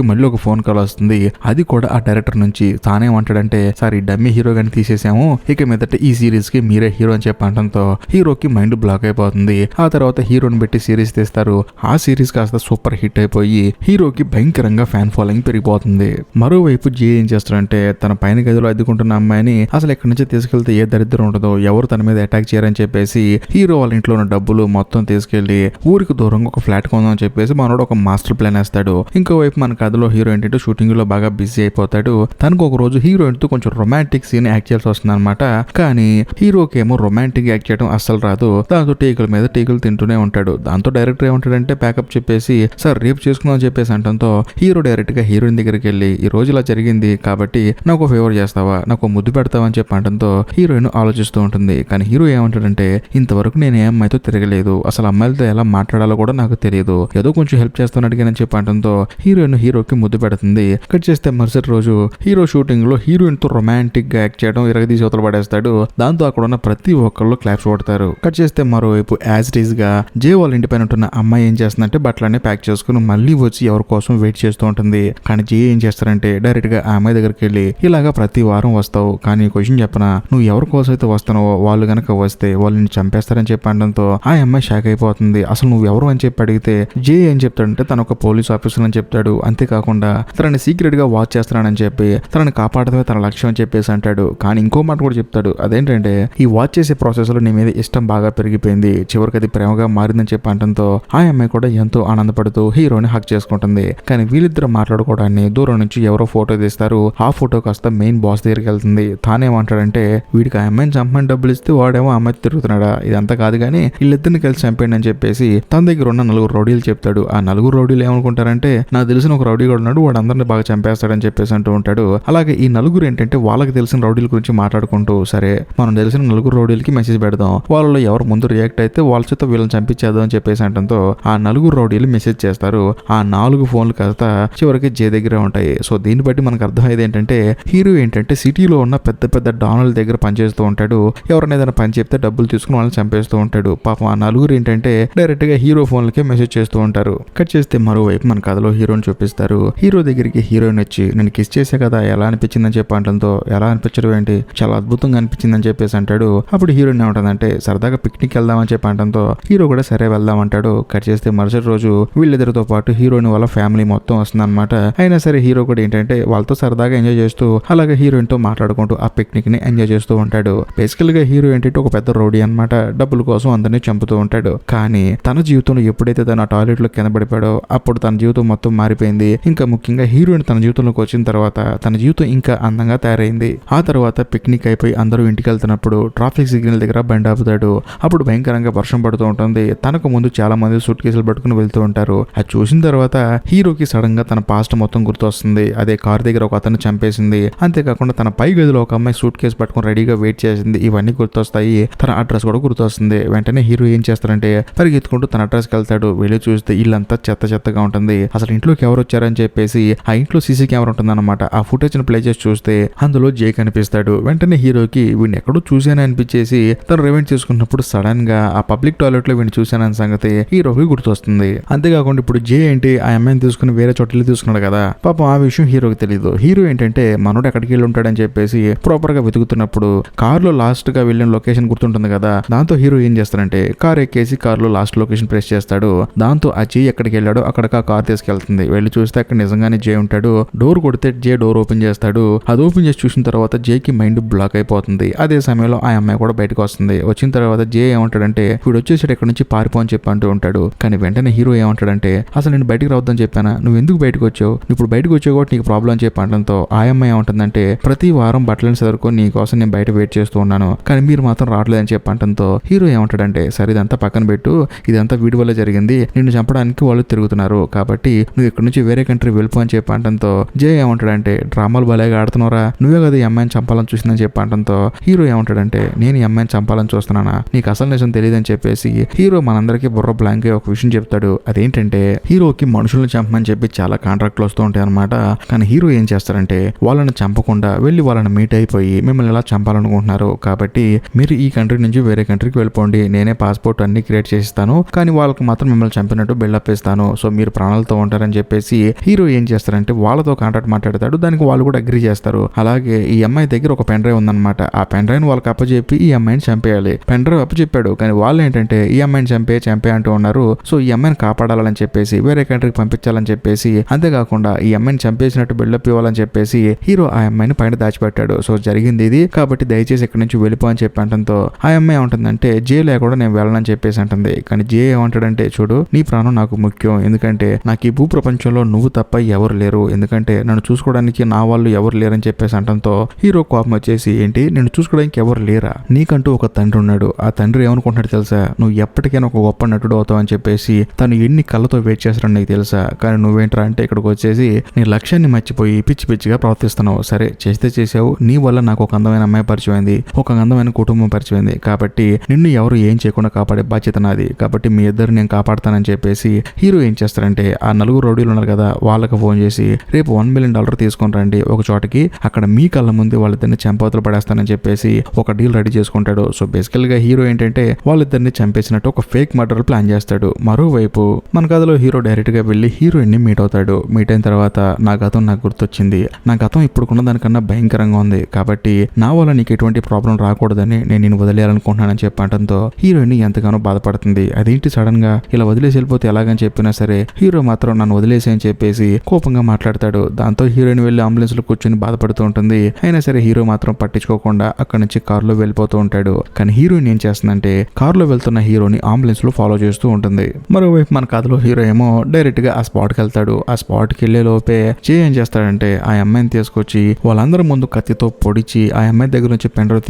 S1: మళ్ళీ ఒక ఫోన్ కాల్ వస్తుంది. అది కూడా ఆ డైరెక్టర్ నుంచి. తానేమంటాడంటే సార్ ఈ డమ్మీ హీరో గాని తీసేసాము, ఇక మీదట ఈ సిరీస్ కి మీరే హీరో అని చెప్పంటంతో హీరోకి మైండ్ బ్లాక్ అయిపోతుంది. ఆ తర్వాత హీరోని పెట్టి సిరీస్ తీస్తారు. ఆ సిరీస్ కాస్త సూపర్ హిట్ అయిపోయి హీరోకి భయంకరంగా ఫ్యాన్ ఫాలోయింగ్ పెరిగిపోతుంది. మరోవైపు జే ఏం చేస్తాడంటే తన పైన గదిలో అద్దుకుంటున్న అమ్మాయిని అసలు ఎక్కడి నుంచి తీసుకెళ్తే ఏ దరిద్రం ఉండదో, ఎవరు తన మీద అటాక్ చేయరని చెప్పేసి హీరో వాళ్ళ ఇంట్లో ఉన్న డబ్బులు మొత్తం తీసుకెళ్లి ఊరికి దూరంగా ఒక ఫ్లాట్ కొందామని చెప్పేసి మనోడు ఒక మాస్టర్ ప్లాన్ వేస్తాడు. ఇంకోవైపు మన కథలో హీరో ఏంటంటే షూటింగ్ లో బాగా బిజీ అయిపోతాడు. తనకు ఒక రోజు హీరోయిన్ తో కొంచెం రొమాంటిక్ సీన్ యాక్ట్ చేయాల్సి వస్తుంది అనమాట. కానీ హీరోకి ఏమో రొమాంటిక్ యాక్ట్ చేయడం అస్సలు రాదు. దాంతో టేకుల మీద టేకులు తింటూనే ఉంటాడు. దాంతో డైరెక్టర్ ఏమంటాడంటే ప్యాకప్ చెప్పేసి సార్ రేపు చేసుకుందాం అని చెప్పేసి అంటంతో హీరో డైరెక్ట్ గా హీరోయిన్ దగ్గరికి వెళ్ళి ఈ రోజు ఇలా జరిగింది కాబట్టి నాకు ఫేవర్ చేస్తావా, నాకు ముద్దు పెడతావా అని చెప్పి అంటంతో హీరోయిన్ ఆలోచిస్తూ ఉంటుంది. కానీ హీరో ఏమంటాడంటే ఇంతవరకు నేను ఏ అమ్మాయితో తిరగలేదు, అసలు అమ్మాయిలతో ఎలా మాట్లాడాలో కూడా నాకు తెలియదు, ఏదో కొంచెం హెల్ప్ చేస్తాను అడిగానని చెప్పి అంటంతో హీరోయిన్ హీరోకి ముద్దు పెడుతుంది. కట్ చేస్తే మరుసటి రోజు హీరో షూటింగ్ లో హీరోయిన్ తో రొమాంటిక్ గా యాక్ట్ చేయడం ఇరగదీసి అవతల పడేస్తాడు. దాంతో అక్కడ ఉన్న ప్రతి ఒక్కళ్ళు క్లాప్స్ కొడతారు. కట్ చేస్తే మరోవైపు యాజ్ ఇట్ ఈస్ గా జే వాళ్ళ ఇంటి పైన ఉంటున్న అమ్మాయి ఏం చేస్తుందంటే బట్టలన్నీ ప్యాక్ చేసుకుని మళ్ళీ వచ్చి ఎవరి కోసం వెయిట్ చేస్తూ ఉంటుంది. కానీ జే ఏం చేస్తారంటే డైరెక్ట్ గా ఆ అమ్మాయి దగ్గరికి వెళ్ళి ఇలాగా ప్రతి వారం వస్తావు, కానీ క్వశ్చన్ చెప్పనా, నువ్వు ఎవరి కోసం అయితే వస్తున్నావో వాళ్ళు గనక వస్తే వాళ్ళని చంపేస్తారని చెప్పి అనడంతో ఆ అమ్మాయి షాక్ అయిపోతుంది. అసలు నువ్వు ఎవరు అని చెప్పి అడిగితే జే ఏం చెప్తాడంటే తను ఒక పోలీస్ ఆఫీసర్ అని చెప్తాడు. అంతేకాకుండా తనని సీక్రెట్ గా వాచ్ చేస్తున్నానని చెప్పి తనని కాపాడటమే తన లక్ష్యం అని చెప్పేసి అంటాడు. కానీ ఇంకో మాట కూడా చెప్తాడు. అదేంటంటే ఈ వాచ్ చేసే ప్రాసెస్ లో నీ మీద ఇష్టం బాగా పెరిగిపోయింది, చివరికి అది ప్రేమగా మారిందని చెప్పి అంటంతో ఆ అమ్మాయి కూడా ఎంతో ఆనందపడుతూ హీరోని హక్ చేసుకుంటుంది. కానీ వీళ్ళిద్దరు మాట్లాడుకోవడాన్ని దూరం నుంచి ఎవరో ఫోటో తీస్తారు. ఆ ఫోటో కాస్త మెయిన్ బాస్ దగ్గరికి వెళ్తుంది. తానేమంటాడంటే వీడికి ఆ అమ్మాయిని చంపమని డబ్బులు ఇస్తే వాడేమో అమ్మాయి తిరుగుతున్నాడా, ఇదంతా కాదు కానీ వీళ్ళిద్దరిని కలిసి చంపేయండి అని చెప్పేసి తన దగ్గర ఉన్న 4 రౌడీలు చెప్తాడు. ఆ 4 రౌడీలు ఏమనుకుంటారంటే నాకు తెలిసిన ఒక రౌడీ కూడా ఉన్నాడు, వాడు అందరిని బాగా చంపేస్తాడని చెప్పేసి అంటూ ఉంటాడు. అలాగే ఈ 4 ఏంటంటే వాళ్ళకి తెలిసిన రౌడీల గురించి మాట్లాడుకుంటూ సరే మనం తెలిసిన 4 రౌడీలకి మెసేజ్ పెడదాం, వాళ్ళలో ఎవరు ముందు రియాక్ట్ అయితే వాళ్ళ చేత వీళ్ళని చంపించేద్దాం అని చెప్పేసి అంటంతో ఆ 4 రౌడీలు మెసేజ్ చేస్తారు. ఆ 4 ఫోన్లు కాస్త చివరికి జే దగ్గరే ఉంటాయి. సో దీన్ని బట్టి మనకు అర్థమయ్యేది ఏంటంటే హీరో ఏంటంటే సిటీలో ఉన్న పెద్ద పెద్ద డానల్ దగ్గర పనిచేస్తూ ఉంటాడు. ఎవరైనా ఏదైనా పని చెప్తే డబ్బులు తీసుకుని వాళ్ళని చంపేస్తూ ఉంటాడు. పాపం ఆ 4 ఏంటంటే డైరెక్ట్ గా హీరో ఫోన్లకే మెసేజ్ చేస్తూ ఉంటారు. కట్ చేస్తే మరోవైపు మన కథలో హీరోని చూపిస్తారు. హీరో దగ్గరికి హీరోయిన్ వచ్చి నేను కిస్ చేసే కదా ఎలా అనిపించిందని చెప్పి అంటంతో ఎలా అనిపించడం ఏంటి, చాలా అద్భుతంగా అనిపించిందని చెప్పేసి అంటాడు. అప్పుడు హీరోయిన్ ఏమంటుందంటే సరదాగా పిక్నిక్ వెళ్దామని చెప్పి అంటంతో హీరో కూడా సరే వెళ్దాం అంటాడు. కట్ చేస్తే మరుసటి రోజు వీళ్ళిద్దరితో పాటు హీరోయిన్ వాళ్ళ ఫ్యామిలీ మొత్తం వస్తుంది అనమాట. అయినా సరే హీరో కూడా ఏంటంటే వాళ్ళతో సరదాగా ఎంజాయ్ చేస్తూ అలాగే హీరోయిన్ తో మాట్లాడుకుంటూ ఆ పిక్నిక్ ని ఎంజాయ్ చేస్తూ ఉంటాడు. బేసికల్ గా హీరో ఏంటంటే ఒక పెద్ద రౌడీ అనమాట. డబ్బుల కోసం అందరినీ చంపుతూ ఉంటాడు. కానీ తన జీవితంలో ఎప్పుడైతే తన టాయిలెట్ లో కింద పడిపోయాడో అప్పుడు తన జీవితం మొత్తం మారిపోయింది. ఇంకా ముఖ్యంగా హీరోయిన్ తన జీవితంలోకి వచ్చిన తర్వాత తన జీవితం ఇంకా అందంగా తయారైంది. ఆ తర్వాత పిక్నిక్ అయిపోయి అందరూ ఇంటికి వెళ్తున్నప్పుడు ట్రాఫిక్ సిగ్నల్ దగ్గర బండి ఆపుతాడు. అప్పుడు భయంకరంగా వర్షం పడుతూ ఉంటుంది. తనకు ముందు చాలా మంది సూట్ కేసులు పట్టుకుని వెళ్తూ ఉంటారు. అది చూసిన తర్వాత హీరోకి సడన్ గా తన పాస్ట్ మొత్తం గుర్తొస్తుంది. అదే కార్ దగ్గర ఒక అతను చంపేసింది, అంతేకాకుండా తన పై గదిలో ఒక అమ్మాయి సూట్ కేసు పట్టుకుని రెడీగా వెయిట్ చేసింది, ఇవన్నీ గుర్తొస్తాయి. తన అడ్రస్ కూడా గుర్తు గుర్తొస్తుంది. వెంటనే హీరో ఏం చేస్తారంటే పరిగెత్తుకుంటూ తన అడ్రస్కి వెళ్తాడు. వెళ్ళి చూస్తే ఇల్లంతా చెత్తగా ఉంటుంది. అసలు ఇంట్లోకి ఎవరు వచ్చారని చెప్పేసి ఆ ఇంట్లో సీసీ కెమెరా ఉంటుందన్నమాట. ఆ ఫుటేజ్ ని ప్లే చేసి చూస్తే అందులో జే కనిపిస్తాడు. వెంటనే హీరోకి వీడిని ఎక్కడో చూశానని అనిపించేసి తను రివెంజ్ చేసుకున్నప్పుడు సడన్ గా ఆ పబ్లిక్ టాయిలెట్ లో వీడిని చూశానని సంగతి హీరోకి గుర్తొస్తుంది. అంతేకాకుండా ఇప్పుడు జే ఏంటి ఆ అమ్మాయిని తీసుకుని వేరే చోట్ల తీసుకున్నాడు కదా, పాపం ఆ విషయం హీరోకి తెలియదు. హీరో ఏంటంటే మనోడు ఎక్కడికి వెళ్ళి ఉంటాడని చెప్పేసి ప్రాపర్ గా వెతుకుతున్నప్పుడు కారులో లాస్ట్ గా వెళ్ళిన లొకేషన్ గుర్తుంటుంది కదా, దాంతో హీరో ఏం చేస్తాడంటే కార్ ఎక్కేసి కారులో లాస్ట్ లొకేషన్ ప్రెస్ చేస్తాడు. దాంతో ఆ జే ఎక్కడికి వెళ్ళాడో అక్కడికి ఆ కార్ తీసుకెళ్తుంది. వెళ్ళి చూస్తే అక్కడ నిజంగానే జే ఉంటాడు. డోర్ కొడితే జే డోర్ ఓపెన్ చేస్తాడు. అది ఓపెన్ చేసి చూసిన తర్వాత జేకి మైండ్ బ్లాక్ అయిపోతుంది. అదే సమయంలో ఆ అమ్మాయి కూడా బయటకు వస్తుంది. వచ్చిన తర్వాత జే ఏమంటాడంటే వీడు వచ్చేసాడు ఇక్కడ నుంచి పారిపో అని చెప్పి అంటూ ఉంటాడు. కానీ వెంటనే హీరో ఏమంటాడంటే అసలు నేను బయటకు రావద్దని చెప్పానా, నువ్వు ఎందుకు బయటకు వచ్చావు, ఇప్పుడు బయటకు వచ్చావు కూడా నీకు ప్రాబ్లం అని చెప్పి అనడంతో ఆ అమ్మాయి ఏమంటుందంటే ప్రతి వారం బట్టలను చదువుకొని నీ కోసం నేను బయట వెయిట్ చేస్తూ ఉన్నాను, కానీ మీరు మాత్రం రావట్లేదని చెప్పి అనడంతో హీరో ఏమంటాడంటే సరే ఇదంతా పక్కన పెట్టు, ఇదంతా వీడి వల్ల జరిగింది, నిన్ను చంపడానికి వాళ్ళు తిరుగుతున్నారు, కాబట్టి నువ్వు ఇక్కడ నుంచి వేరే కంట్రీ వెళ్ళిపో అని చెప్పి అనడంతో జే ఏమంటాడంటే డ్రామాలు భలేగా ఆడుతున్నారా, నువ్వే కదా ఈ అమ్మాయిని చంపాలని చూసిందని చెప్పి అనడంతో హీరో ఏమంటాడంటే నేను ఈ అమ్మాయిని చంపాలని చూస్తున్నానా, నీకు అసలు నిజం తెలియదని చెప్పేసి హీరో మనందరికీ బుర్ర బ్లాంక్ ఒక విషయం చెప్తాడు. అదేంటంటే హీరోకి మనుషులను చంపమని చెప్పి చాలా కాంట్రాక్ట్లు వస్తూ ఉంటాయి అనమాట. కానీ హీరో ఏం చేస్తారంటే వాళ్ళని చంపకుండా వెళ్ళి వాళ్ళని మీట్ అయిపోయి మిమ్మల్ని ఎలా చంపాలనుకుంటున్నారు, కాబట్టి మీరు ఈ కంట్రీ నుంచి వేరే కంట్రీకి వెళ్ళిపోండి, నేనే పాస్పోర్ట్ అన్ని క్రియేట్ చేస్తాను, కానీ వాళ్ళకి మాత్రం మిమ్మల్ని చంపినట్టు బిల్డప్ ఇస్తాను, సో మీరు ప్రాణాలతో ఉంటారని చెప్పేసి హీరో ఏం చేస్తారంటే వాళ్ళతో కాంట్రాక్ట్ మాట్లాడతాడు. దానికి వాళ్ళు కూడా అగ్రీ చేస్తారు. అలాగే ఈ అమ్మాయి దగ్గర ఒక పెన్ డ్రైవ్ ఉందన్నమాట. ఆ పెన్ డ్రైవ్ వాళ్ళకి అప్పచెప్పి ఈ అమ్మాయిని చంపేయాలి. పెన్ డ్రైవ్ అప్పచెప్పాడు, కానీ వాళ్ళు ఏంటంటే ఈ అమ్మాయిని చంపే అంటూ ఉన్నారు. సో ఈ అమ్మాయిని కాపాడాలని చెప్పేసి వేరే కంట్రీకి పంపించాలని చెప్పేసి, అంతేకాకుండా ఈ అమ్మాయిని చంపేసినట్టు బిల్డప్ ఇవ్వాలని చెప్పేసి హీరో ఆ అమ్మాయిని పైన దాచిపెట్టాడు. సో జరిగింది ఇది, కాబట్టి దయచేసి ఇక్కడి నుంచి వెళ్ళిపో అని చెప్పి అంటంతో ఆ అమ్మాయి ఏమంటుందంటే జే లేకుండా నేను వెళ్ళనని చెప్పేసి అంటుంది. కానీ జే ఏమంటాడంటే చూడు నీ ప్రాణం నాకు ముఖ్యం, ఎందుకంటే నాకు ఈ భూ ప్రపంచంలో నువ్వు తప్ప ఎవరు లేరు, ఎందుకంటే నన్ను చూసుకోవడానికి నా వాళ్ళు ఎవరు లేరని చెప్పేసి అంటంతో హీరో కోపం వచ్చేసి ఏంటి నిన్ను చూసుకోవడానికి ఎవరు లేరా, నీకంటూ ఒక తండ్రి ఉన్నాడు, ఆ తండ్రి ఏమనుకుంటున్నాడు తెలుసా, నువ్వు ఎప్పటికైనా ఒక గొప్ప నటుడు అవుతావు అని చెప్పేసి తను ఎన్ని కళ్ళతో వెయిట్ చేస్తాడని నీకు తెలుసా, కానీ నువ్వేంట్రా అంటే ఇక్కడికి వచ్చేసి నీ లక్ష్యాన్ని మర్చిపోయి పిచ్చిగా ప్రవర్తిస్తున్నావు. సరే చేస్తే చేసావు, నీ వల్ల నాకు ఒక అందమైన అమ్మాయి పరిచయం అయింది, ఒక అందమైన కుటుంబం పరిచయం అయింది, కాబట్టి నిన్ను ఎవరు ఏం చేయకుండా కాపాడే బాధ్యత నాది, కాబట్టి మీ ఇద్దరు నేను కాపాడతానని చెప్పేసి హీరో ఏం చేస్తారంటే ఆ నలుగురు రౌడీలు ఉన్నారు కదా వాళ్ళకి ఫోన్ చేసి రేపు $1 million తీసుకొని రండి ఒక చోటకి, అక్కడ మీ కళ్ళ ముందు వాళ్ళిద్దరిని చంపవతలు పడేస్తానని చెప్పేసి ఒక డీల్ రెడీ చేసుకుంటాడు. సో బేసికల్ గా హీరో ఏంటంటే వాళ్ళిద్దరిని చంపేసినట్టు ఒక ఫేక్ మర్డర్ ప్లాన్ చేస్తాడు. మరోవైపు మన కథలో హీరో డైరెక్ట్ గా వెళ్లి హీరోయిన్ ని మీట్ అవుతాడు. మీట్ అయిన తర్వాత నా గతం నాకు గుర్తొచ్చింది, నా గతం ఇప్పుడున్న దానికన్నా భయంకరంగా ఉంది, కాబట్టి నా వల్ల నీకు ఎటువంటి ప్రాబ్లం రాకూడదని నేను నిన్ను వదిలేయాలనుకుంటున్నానని చెప్పడంతో హీరోయిన్ ఎంతగానో బాధపడుతుంది. అదేంటి సడన్ గా ఇలా వదిలేసి వెళ్ళిపోతే ఎలాగని చెప్పినా సరే హీరో మాత్రం నన్ను వదిలేసి అని చెప్పేసి కోపంగా మాట్లాడతాడు. దాంతో హీరోయిన్ వెళ్లి అంబులెన్స్ లో కూర్చొని బాధపడుతూ ఉంటుంది. అయినా సరే హీరో మాత్రం పట్టించుకోకుండా అక్కడి నుంచి కారులో వెళ్ళిపోతూ ఉంటాడు. కానీ హీరోయిన్ ఏం చేస్తుందంటే కారులో వెళ్తున్న హీరోని అంబులెన్స్ లో ఫాలో చేస్తూ ఉంటుంది. మరోవైపు మన కథలో హీరో ఏమో డైరెక్ట్ గా ఆ స్పాట్ కి వెళ్తాడు. ఆ స్పాట్ కి వెళ్లే లోపే జే ఏం చేస్తాడంటే ఆ అమ్మాయిని తీసుకొచ్చి వాళ్ళందరి ముందు కత్తితో పొడిచి ఆ అమ్మాయి దగ్గర నుంచి పెన్ డ్రైవ్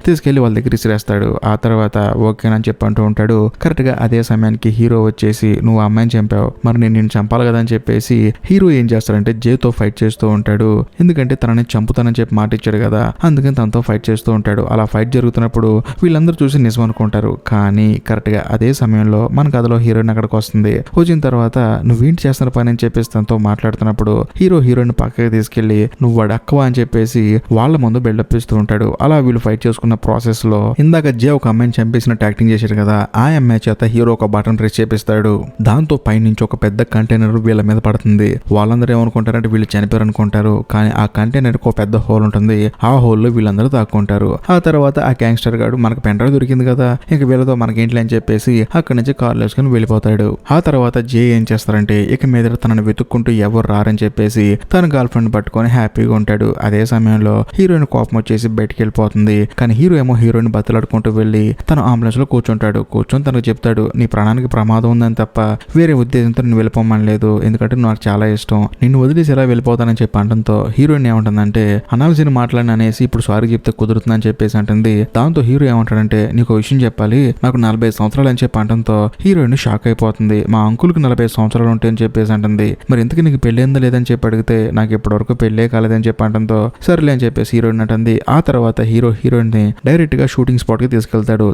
S1: తీసుకెళ్లి వాళ్ళ దగ్గర ఇసిరేస్తాడు. ఆ తర్వాత ఓకేనని చెప్పి అంటూ ఉంటాడు. కరెక్ట్ గా అదే సమయానికి హీరో వచ్చేసి నువ్వు ఆ అమ్మాయిని చంపావు, మరి నేను నిన్ను చంపాలి కదా అని చెప్పేసి హీరో ఏం చేస్తాడంటే జేతో ఫైట్ చేస్తూ ఉంటాడు. ఎందుకంటే తనని చంపుతానని చెప్పి మాట ఇచ్చాడు కదా, అందుకని తనతో ఫైట్ చేస్తూ ఉంటాడు. అలా ఫైట్ జరుగుతున్నప్పుడు వీళ్ళందరూ చూసి నిజం అనుకుంటారు. కానీ కరెక్ట్ గా అదే సమయంలో మన కథలో హీరోయిన్ అక్కడికి వస్తుంది. వచ్చిన తర్వాత నువ్వేంటి చేస్తున్న పని అని చెప్పేసి తనతో మాట్లాడుతున్నప్పుడు హీరోయిన్ పక్కకి తీసుకెళ్లి నువ్వు వాడు అక్కవా అని చెప్పేసి వాళ్ళ ముందు బిల్డప్ ఇస్తూ ఉంటాడు. అలా వీళ్ళు ఫైట్ చేసుకున్న ప్రాసెస్ లో ఇందాక జే ఒక అమ్మాయిని చంపేసినట్టు యాక్టింగ్ చేశాడు కదా, ఆ అమ్మాయి చేత హీరో ఒక బటన్ ప్రెస్ చేపిస్తాడు. దాంతో పైనుంచి ఒక పెద్ద కంటైనర్ వీళ్ళ మీద పడుతుంది. వాళ్ళందరూ ఏమనుకుంటారంటే వీళ్ళు చనిపోయారు అనుకుంటారు. కానీ ఆ కంటైనర్ కు ఒక పెద్ద హోల్ ఉంటుంది. ఆ హోల్ లో వీళ్ళందరూ దాక్కుంటారు. ఆ తర్వాత ఆ గ్యాంగ్స్టర్ గాడు మనకు పెన్ డ్రైవ్ దొరికింది కదా, ఇంక వీళ్ళతో మనకేంటి అని చెప్పేసి అక్కడి నుంచి కార్లు వేసుకుని వెళ్ళిపోతాడు. ఆ తర్వాత జే ఏం చేస్తారంటే ఇక మీద తనను వెతుక్కుంటూ ఎవరు రారని చెప్పేసి తన గర్ల్ ఫ్రెండ్ పట్టుకొని హ్యాపీగా ఉంటాడు. అదే సమయంలో హీరోయిన్ కోపం వచ్చేసి బయటికి వెళ్ళిపోతుంది. కానీ హీరో ఏమో హీరోయిన్ బతలాడుకుంటూ వెళ్ళి తన అంబులెన్స్ లో కూర్చొని తనకు చెప్తాడు నీ ప్రాణానికి ప్రమాదం ఉందని తప్ప వేరే ఉద్దేశంతో నేను వెళ్ళిపోమని లేదు, ఎందుకంటే నాకు చాలా ఇష్టం, నిన్ను వదిలేసి ఎలా వెళ్ళిపోతానని చెప్పి అంటంతో హీరోయిన్ ఏమంటుందంటే అనాల్సిన మాటలని అనేసి ఇప్పుడు సారీ చెప్తే కుదురుతుందని చెప్పేసి అంటుంది. దాంతో హీరో ఏమంటాడంటే నీకు విషయం చెప్పాలి, నాకు 45 సంవత్సరాలు అని చెప్పి అంటంతో హీరోయిన్ షాక్ అయిపోతుంది. మా అంకుల్కి 45 సంవత్సరాలు ఉంటాయని చెప్పేసి అంటుంది. మరి ఇంతకీ నీకు పెళ్లి ఏందో లేదని చెప్పి అడిగితే నాకు ఇప్పటివరకు పెళ్లే కాలేదని చెప్పి అంటంతో సరేలే అని చెప్పేసి హీరోయిన్ అంటుంది. ఆ తర్వాత హీరోయిన్ ని డైరెక్ట్ గా షూటింగ్ స్పాట్ స్పాట్ కి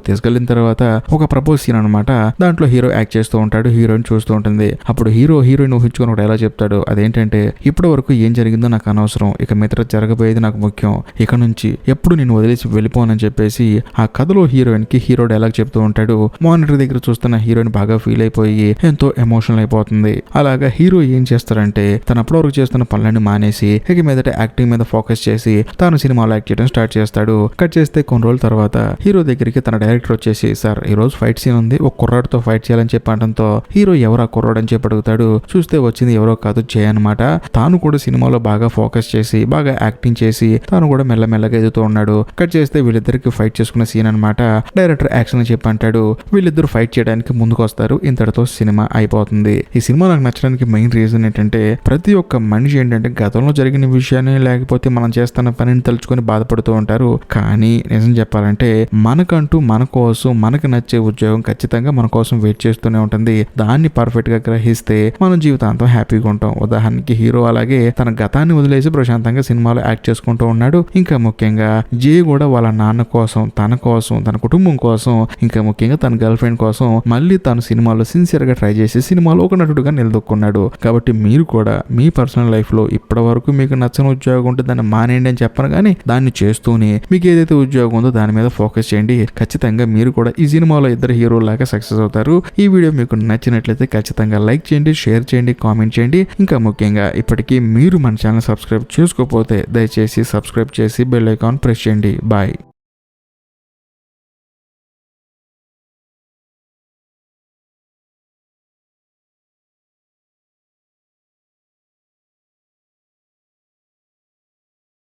S1: తీసుకెళ్లిన తర్వాత ఒక ప్రపోజ్ సీన్ అనమాట. దాంట్లో హీరో యాక్ట్ చేస్తూ ఉంటాడు, హీరోయిన్ చూస్తూ ఉంటుంది. అప్పుడు హీరోయిన్ ఊహించుకొని ఒక డైలాగ్ చెప్తాడు. అదేంటంటే, ఇప్పటి వరకు ఏం జరిగిందో నాకు అనవసరం, ఇక మిగతా జరగబోయేది నాకు ముఖ్యం, ఇక నుంచి ఎప్పుడు నేను వదిలేసి వెళ్ళిపోనని చెప్పేసి ఆ కథలో హీరోయిన్ కి హీరో డైలాగ్ చెప్తూ ఉంటాడు. మానిటర్ దగ్గర చూస్తున్న హీరోయిన్ బాగా ఫీల్ అయిపోయి ఎంతో ఎమోషనల్ అయిపోతుంది. అలాగా హీరో ఏం చేస్తారంటే, తన అప్పటివరకు చేస్తున్న పనులన్నీ మానేసి ఇక మీదట యాక్టింగ్ మీద ఫోకస్ చేసి తాను సినిమాలో యాక్ట్ చేయడం స్టార్ట్ చేస్తాడు. కట్ చేస్తే కొన్ని రోజుల తర్వాత హీరో దగ్గరికి తన డైరెక్టర్ వచ్చేసి, సార్ ఈ రోజు ఫైట్ సీన్ ఉంది, ఒక కుర్రాడితో ఫైట్ చేయాలని చెప్పి అనడంతో హీరో ఎవరు ఆ కుర్రాడు అని చెప్పి అడుగుతాడు. చూస్తే వచ్చింది ఎవరో కాదు, జయ అనమాట. తాను కూడా సినిమాలో బాగా ఫోకస్ చేసి బాగా యాక్టింగ్ చేసి తాను కూడా మెల్లమెల్లగా ఎదుగుతూ ఉన్నాడు. కట్ చేస్తే వీళ్ళిద్దరికి ఫైట్ చేసుకున్న సీన్ అనమాట. డైరెక్టర్ యాక్షన్ అని చెప్పి అంటాడు. వీళ్ళిద్దరు ఫైట్ చేయడానికి ముందుకు వస్తారు. ఇంతటితో సినిమా అయిపోతుంది. ఈ సినిమా నాకు నచ్చడానికి మెయిన్ రీజన్ ఏంటంటే, ప్రతి ఒక్క మనిషి ఏంటంటే గతంలో జరిగిన విషయాన్ని లేకపోతే మనం చేస్తున్న పనిని తలుచుకొని బాధపడుతూ ఉంటారు. కానీ నిజం చెప్పాలంటే మనకంటూ మన కోసం మనకు నచ్చే ఉద్యోగం ఖచ్చితంగా మన కోసం వెయిట్ చేస్తూనే ఉంటుంది. దాన్ని పర్ఫెక్ట్ గా గ్రహిస్తే మనం జీవితాంతం హ్యాపీగా ఉంటాం. ఉదాహరణకి హీరో అలాగే తన గతాన్ని వదిలేసి ప్రశాంతంగా సినిమాలో యాక్ట్ చేసుకుంటూ ఉన్నాడు. ఇంకా ముఖ్యంగా జే కూడా వాళ్ళ నాన్న కోసం, తన కుటుంబం కోసం, ఇంకా ముఖ్యంగా తన గర్ల్ ఫ్రెండ్ కోసం మళ్ళీ తను సినిమాలో సిన్సియర్ గా ట్రై చేసి సినిమాలో ఒక నటుడుగా నిలదొక్కున్నాడు. కాబట్టి మీరు కూడా మీ పర్సనల్ లైఫ్ లో ఇప్పటి వరకు మీకు నచ్చని ఉద్యోగం ఉంటే దాన్ని మానేయండి అని చెప్పను, కానీ దాన్ని చేస్తూనే మీకు ఏదైతే ఉద్యోగం ఉందో దాని మీద ఫోకస్ చేయండి. ఖచ్చితంగా మీరు కూడా ఈ సినిమాలో ఇద్దరు హీరోలాగా సక్సెస్ అవుతారు. ఈ వీడియో మీకు నచ్చినట్లయితే ఖచ్చితంగా లైక్ చేయండి, షేర్ చేయండి, కామెంట్ చేయండి. ఇంకా ముఖ్యంగా ఇప్పటికీ మీరు మన ఛానల్ సబ్స్క్రైబ్ చేసుకోకపోతే దయచేసి సబ్స్క్రైబ్ చేసి బెల్ ఐకాన్ ప్రెస్ చేయండి. బాయ్.